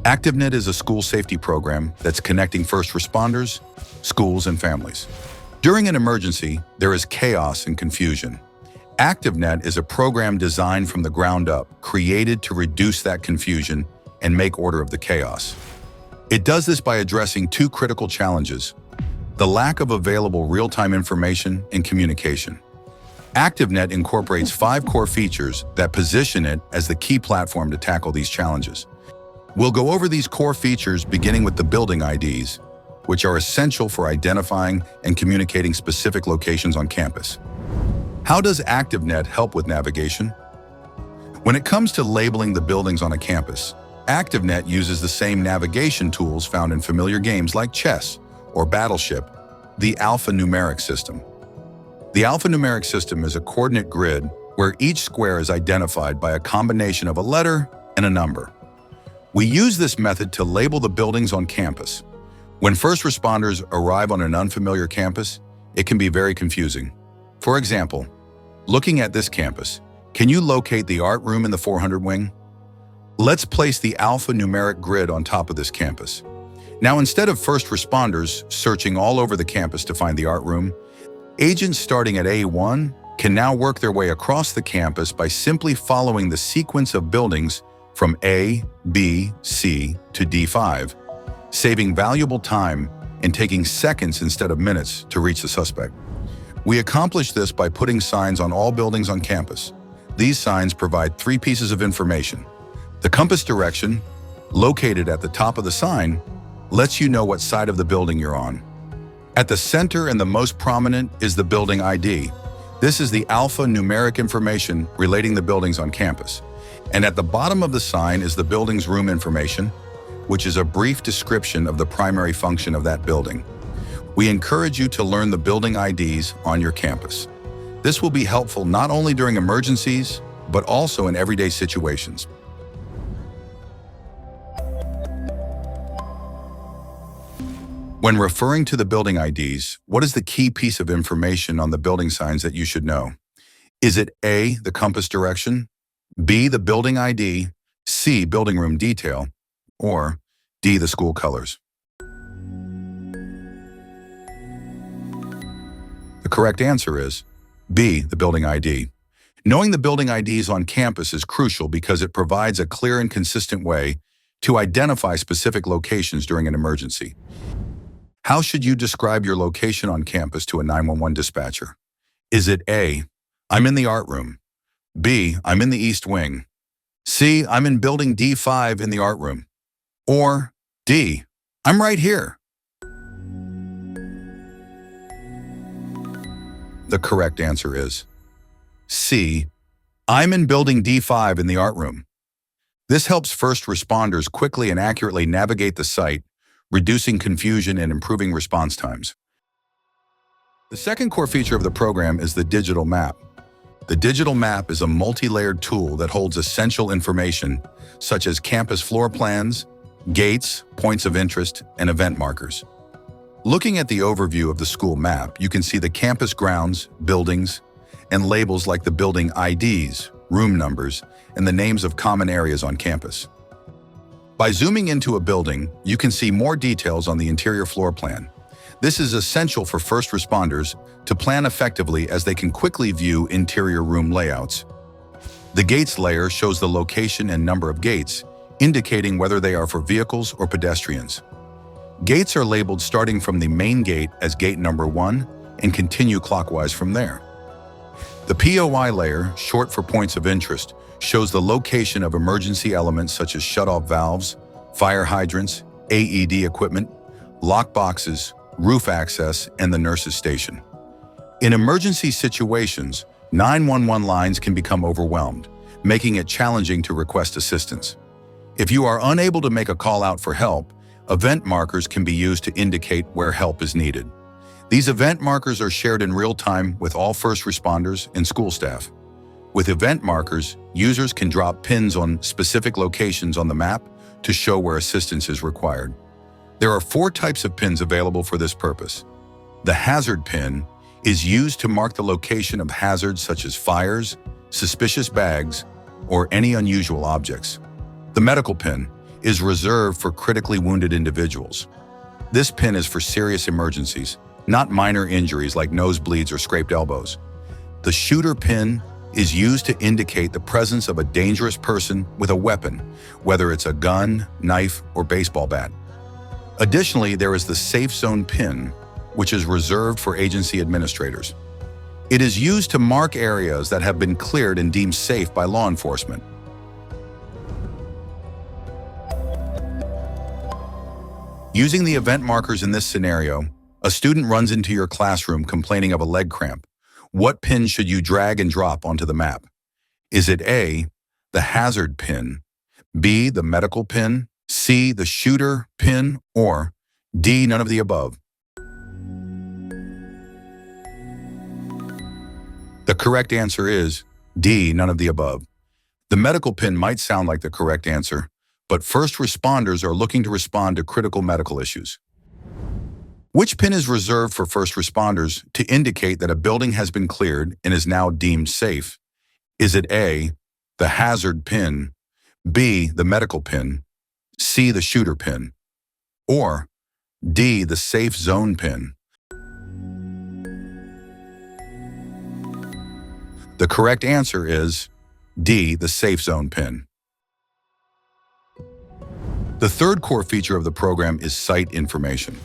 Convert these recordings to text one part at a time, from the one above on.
ActVnet is a school safety program that's connecting first responders, schools, and families. During an emergency, there is chaos and confusion. ActVnet is a program designed from the ground up, created to reduce that confusion and make order of the chaos. It does this by addressing two critical challenges: the lack of available real-time information and communication. ActVnet incorporates 5 core features that position it as the key platform to tackle these challenges. We'll go over these core features beginning with the Building IDs, which are essential for identifying and communicating specific locations on campus. How does ActVnet help with navigation? When it comes to labeling the buildings on a campus, ActVnet uses the same navigation tools found in familiar games like chess or Battleship, the alphanumeric system. The alphanumeric system is a coordinate grid where each square is identified by a combination of a letter and a number. We use this method to label the buildings on campus. When first responders arrive on an unfamiliar campus, it can be very confusing. For example, looking at this campus, can you locate the art room in the 400 wing? Let's place the alphanumeric grid on top of this campus. Now, instead of first responders searching all over the campus to find the art room, agents starting at A1 can now work their way across the campus by simply following the sequence of buildings from A, B, C to D5, saving valuable time and taking seconds instead of minutes to reach the suspect. We accomplish this by putting signs on all buildings on campus. These signs provide 3 pieces of information. The compass direction, located at the top of the sign, lets you know what side of the building you're on. At the center and the most prominent is the Building ID. This is the alphanumeric information relating the buildings on campus. And at the bottom of the sign is the building's room information, which is a brief description of the primary function of that building. We encourage you to learn the Building IDs on your campus. This will be helpful not only during emergencies, but also in everyday situations. When referring to the Building IDs, what is the key piece of information on the building signs that you should know? Is it A, the compass direction, B, the building ID, C, building room detail, or D, the school colors? The correct answer is B, the building ID. Knowing the building IDs on campus is crucial because it provides a clear and consistent way to identify specific locations during an emergency. How should you describe your location on campus to a 911 dispatcher? Is it A, I'm in the art room, B, I'm in the East Wing, C, I'm in building D5 in the art room, or D, I'm right here? The correct answer is C, I'm in building D5 in the art room. This helps first responders quickly and accurately navigate the site, reducing confusion and improving response times. The second core feature of the program is the digital map. The digital map is a multi-layered tool that holds essential information such as campus floor plans, gates, points of interest, and event markers. Looking at the overview of the school map, you can see the campus grounds, buildings, and labels like the building IDs, room numbers, and the names of common areas on campus. By zooming into a building, you can see more details on the interior floor plan. This is essential for first responders to plan effectively as they can quickly view interior room layouts. The gates layer shows the location and number of gates, indicating whether they are for vehicles or pedestrians. Gates are labeled starting from the main gate as gate number 1 and continue clockwise from there. The POI layer, short for points of interest, shows the location of emergency elements such as shut-off valves, fire hydrants, AED equipment, lock boxes, roof access, and the nurse's station. In emergency situations, 911 lines can become overwhelmed, making it challenging to request assistance. If you are unable to make a call out for help, event markers can be used to indicate where help is needed. These event markers are shared in real time with all first responders and school staff. With event markers, users can drop pins on specific locations on the map to show where assistance is required. There are 4 types of pins available for this purpose. The hazard pin is used to mark the location of hazards such as fires, suspicious bags, or any unusual objects. The medical pin is reserved for critically wounded individuals. This pin is for serious emergencies, not minor injuries like nosebleeds or scraped elbows. The shooter pin is used to indicate the presence of a dangerous person with a weapon, whether it's a gun, knife, or baseball bat. Additionally, there is the safe zone pin, which is reserved for agency administrators. It is used to mark areas that have been cleared and deemed safe by law enforcement. Using the event markers in this scenario, a student runs into your classroom complaining of a leg cramp. What pin should you drag and drop onto the map? Is it A, the hazard pin, B, the medical pin, C, the shooter pin, or D, none of the above? The correct answer is D, none of the above. The medical pin might sound like the correct answer, but first responders are looking to respond to critical medical issues. Which pin is reserved for first responders to indicate that a building has been cleared and is now deemed safe? Is it A, the hazard pin, B, the medical pin, C, the shooter pin, or D, the safe zone pin? The correct answer is D, the safe zone pin. The third core feature of the program is site information.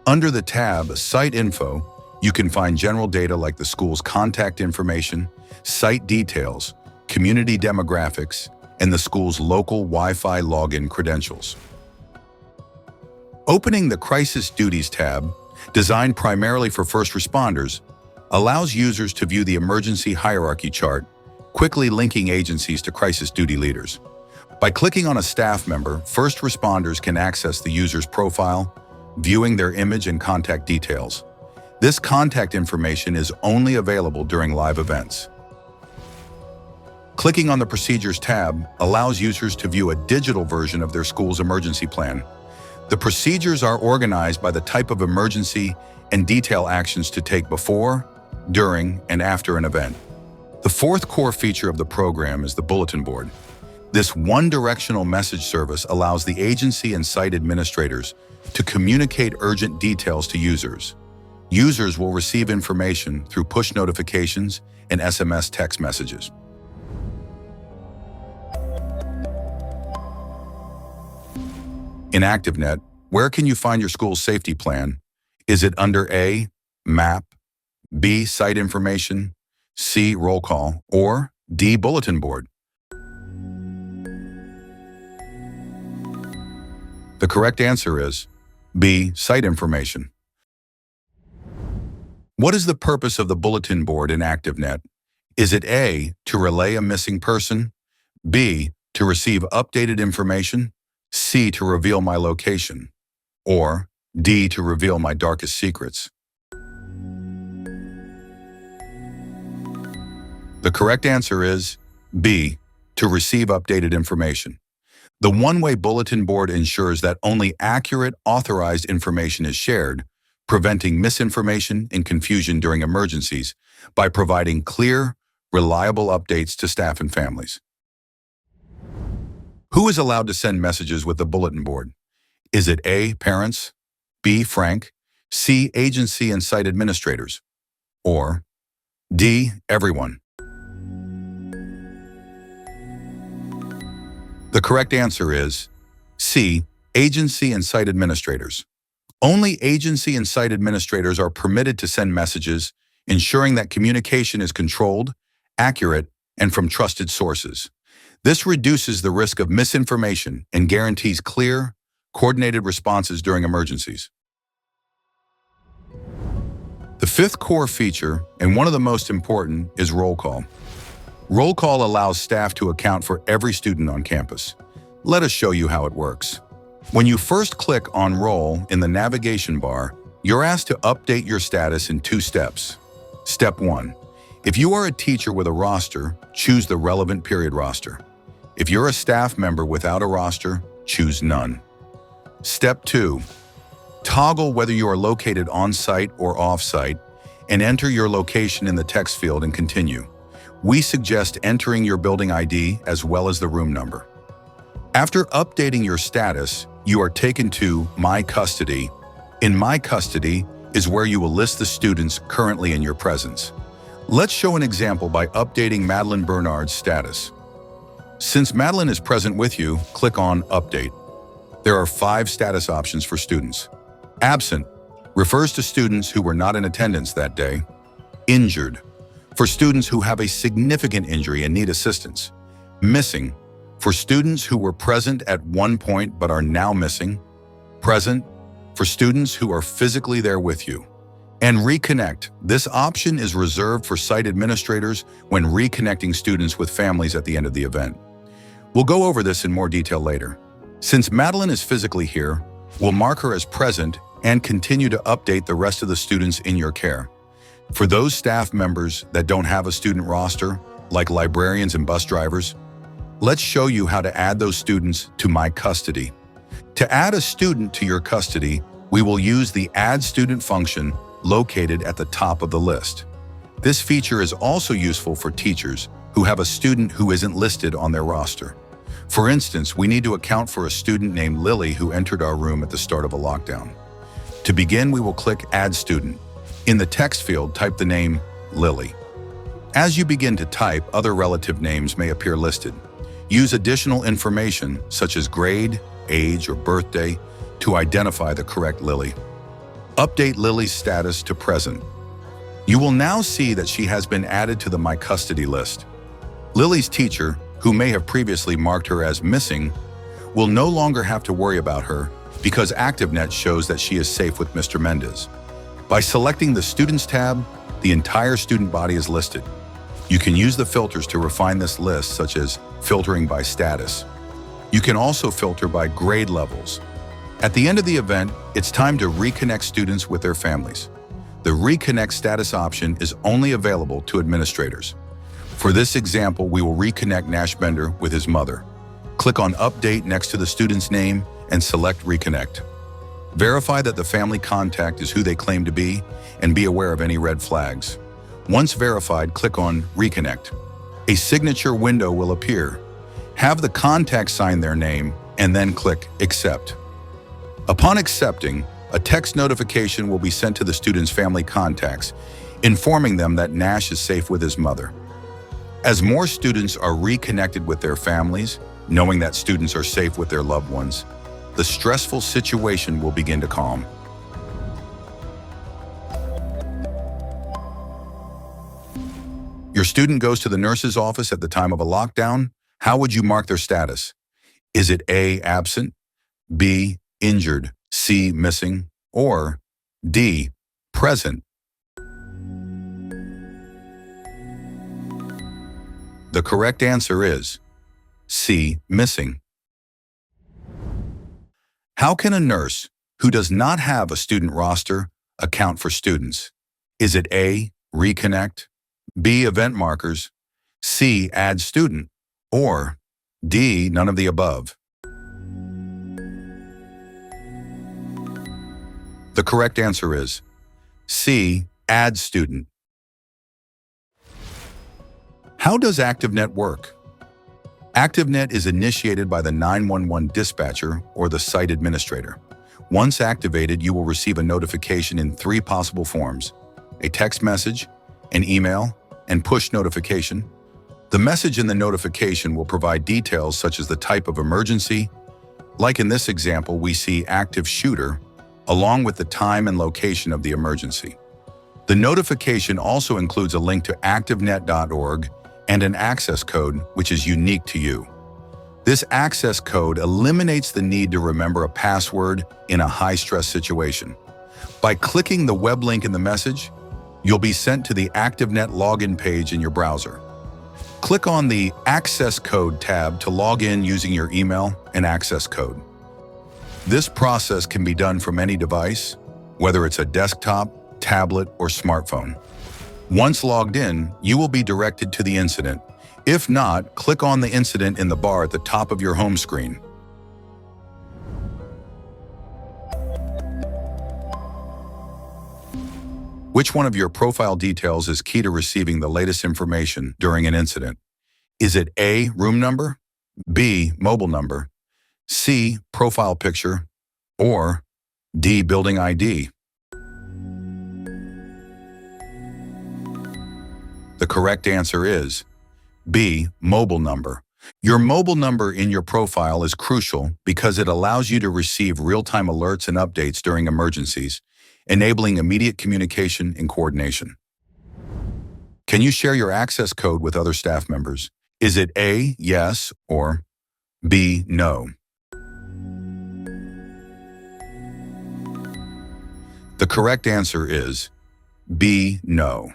Under the tab Site Info, you can find general data like the school's contact information, site details, community demographics, and the school's local Wi-Fi login credentials. Opening the Crisis Duties tab, designed primarily for first responders, allows users to view the emergency hierarchy chart, quickly linking agencies to crisis duty leaders. By clicking on a staff member, first responders can access the user's profile, viewing their image and contact details. This contact information is only available during live events. Clicking on the Procedures tab allows users to view a digital version of their school's emergency plan. The procedures are organized by the type of emergency and detail actions to take before, during, and after an event. The fourth core feature of the program is the Bulletin Board. This one-directional message service allows the agency and site administrators to communicate urgent details to users. Users will receive information through push notifications and SMS text messages. In ActVnet, where can you find your school's safety plan? Is it under A, Map, B, Site Information, C, Roll Call, or D, Bulletin Board? The correct answer is B, Site Information. What is the purpose of the Bulletin Board in ActVnet? Is it A, to relay a missing person, B, to receive updated information, C, to reveal my location, or D, to reveal my darkest secrets? The correct answer is B, to receive updated information. The one-way bulletin board ensures that only accurate, authorized information is shared, preventing misinformation and confusion during emergencies by providing clear, reliable updates to staff and families. Who is allowed to send messages with the bulletin board? Is it A, parents, B, frank, C, agency and site administrators, or D, everyone? The correct answer is C, agency and site administrators. Only agency and site administrators are permitted to send messages, ensuring that communication is controlled, accurate, and from trusted sources. This reduces the risk of misinformation and guarantees clear, coordinated responses during emergencies. The fifth core feature, and one of the most important, is roll call. Roll call allows staff to account for every student on campus. Let us show you how it works. When you first click on Roll in the navigation bar, you're asked to update your status in 2 steps. Step 1. If you are a teacher with a roster, choose the relevant period roster. If you're a staff member without a roster, choose None. Step 2. Toggle whether you are located on-site or off-site and enter your location in the text field and continue. We suggest entering your building ID as well as the room number. After updating your status, you are taken to My Custody. In My Custody is where you will list the students currently in your presence. Let's show an example by updating Madeline Bernard's status. Since Madeline is present with you, click on Update. There are 5 status options for students. Absent refers to students who were not in attendance that day. Injured for students who have a significant injury and need assistance. Missing for students who were present at one point but are now missing. Present for students who are physically there with you. And Reconnect. This option is reserved for site administrators when reconnecting students with families at the end of the event. We'll go over this in more detail later. Since Madeline is physically here, we'll mark her as present and continue to update the rest of the students in your care. For those staff members that don't have a student roster, like librarians and bus drivers, let's show you how to add those students to My Custody. To add a student to your custody, we will use the Add Student function located at the top of the list. This feature is also useful for teachers who have a student who isn't listed on their roster. For instance, we need to account for a student named Lily who entered our room at the start of a lockdown. To begin, we will click Add Student. In the text field, type the name Lily. As you begin to type, other relative names may appear listed. Use additional information such as grade, age, or birthday to identify the correct Lily. Update Lily's status to present. You will now see that she has been added to the My Custody list. Lily's teacher, who may have previously marked her as missing, will no longer have to worry about her because ActVnet shows that she is safe with Mr. Mendez. By selecting the Students tab, the entire student body is listed. You can use the filters to refine this list, such as filtering by status. You can also filter by grade levels. At the end of the event, it's time to reconnect students with their families. The Reconnect status option is only available to administrators. For this example, we will reconnect Nash Bender with his mother. Click on Update next to the student's name and select Reconnect. Verify that the family contact is who they claim to be and be aware of any red flags. Once verified, click on Reconnect. A signature window will appear. Have the contact sign their name and then click Accept. Upon accepting, a text notification will be sent to the student's family contacts, informing them that Nash is safe with his mother. As more students are reconnected with their families, knowing that students are safe with their loved ones, the stressful situation will begin to calm. Your student goes to the nurse's office at the time of a lockdown. How would you mark their status? Is it A, absent, B, injured, C, missing, or D, present? The correct answer is C, missing. How can a nurse who does not have a student roster account for students? Is it A, reconnect, B, event markers, C, add student, or D, none of the above? The correct answer is C, add student. How does ActVnet work? ActVnet is initiated by the 911 dispatcher or the site administrator. Once activated, you will receive a notification in 3 possible forms: a text message, an email, and push notification. The message in the notification will provide details such as the type of emergency. Like in this example, we see active shooter, along with the time and location of the emergency. The notification also includes a link to activnet.org and an access code, which is unique to you. This access code eliminates the need to remember a password in a high-stress situation. By clicking the web link in the message, you'll be sent to the ActVnet login page in your browser. Click on the Access Code tab to log in using your email and access code. This process can be done from any device, whether it's a desktop, tablet, or smartphone. Once logged in, you will be directed to the incident. If not, click on the incident in the bar at the top of your home screen. Which one of your profile details is key to receiving the latest information during an incident? Is it A, room number, B, mobile number, C, profile picture, or D, building ID? The correct answer is B, mobile number. Your mobile number in your profile is crucial because it allows you to receive real-time alerts and updates during emergencies, enabling immediate communication and coordination. Can you share your access code with other staff members? Is it A, yes, or B, no? The correct answer is B, no.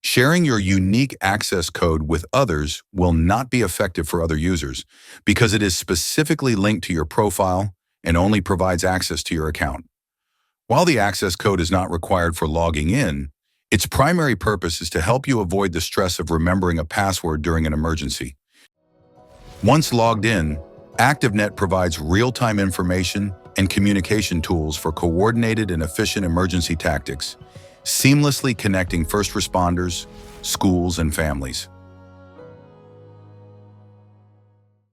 Sharing your unique access code with others will not be effective for other users because it is specifically linked to your profile and only provides access to your account. While the access code is not required for logging in, its primary purpose is to help you avoid the stress of remembering a password during an emergency. Once logged in, ActVnet provides real-time information and communication tools for coordinated and efficient emergency tactics, seamlessly connecting first responders, schools, and families.